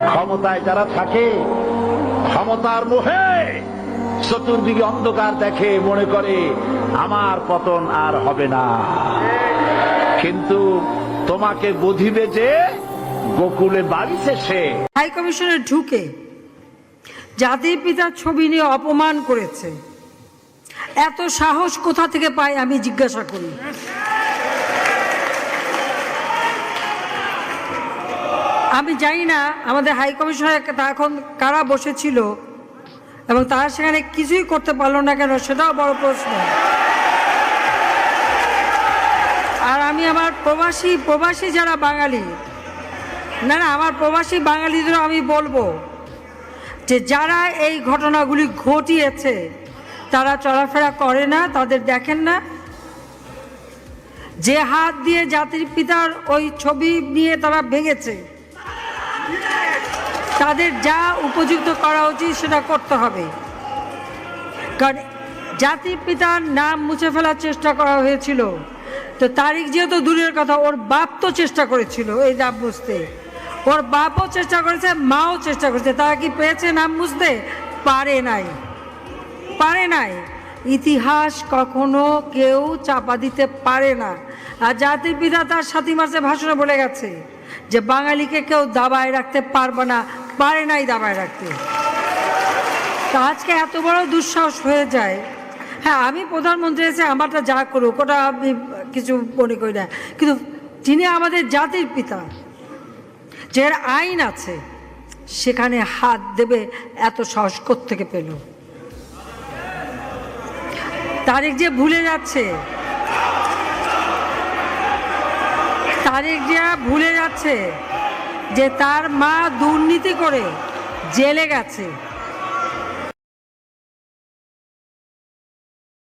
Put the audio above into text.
ক্ষমতায় যারা থাকে ক্ষমতার মোহে চতুর্দিকে অন্ধকার দেখে মনে করে আমার পতন আর হবে না, কিন্তু তোমাকে বুঝিবে যে গোকুলে বাড়িছে সে। হাই কমিশনে ঢুকে জাতির পিতার ছবি নিয়ে অপমান করেছে, এত সাহস কোথা থেকে পায় আমি জিজ্ঞাসা করি। আমি জানি না আমাদের হাই কমিশনে এখন কারা বসেছিল এবং তারা সেখানে কিছুই করতে পারলো না কেন, সেটাও বড় প্রশ্ন। আর আমি আমার প্রবাসী যারা বাঙালি, না আমার প্রবাসী বাঙালিদেরও আমি বলবো যে যারা এই ঘটনাগুলি ঘটিয়েছে তারা চলাফেরা করে না, তাদের দেখেন না। যে হাত দিয়ে জাতির পিতার ওই ছবি নিয়ে তারা ভেঙেছে, তাদের যা উপযুক্ত করা উচিত সেটা করতে হবে। কারণ জাতির পিতার নাম মুছে ফেলার চেষ্টা করা হয়েছিল, তো তারিখ যেহেতু দূরের কথা, ওর বাপ তো চেষ্টা করেছিল এই নাম মুছতে, ওর বাপও চেষ্টা করেছে, মাও চেষ্টা করেছে। তারা কি পেয়েছে নাম মুছতে? পারে নাই। ইতিহাস কখনো কেউ চাপা দিতে পারে না। আর জাতির পিতা তার 7 মার্চে ভাষণে বলে গেছে যে বাঙালিকে কেউ দাবায় রাখতে পারবে না, পারে নাই দাবায় রাখতে। তা আজকে এত বড় দুঃসাহস হয়ে যায়। হ্যাঁ, আমি প্রধানমন্ত্রী এসে আমারটা যা করুক ওটা আমি কিছু মনে করি না, কিন্তু যিনি আমাদের জাতির পিতা, যার আইন আছে, সেখানে হাত দেবে এত সাহস কোত্থেকে পেল? তারেক যে ভুলে যাচ্ছে যে তার মা দুর্নীতি করে জেলে গেছে।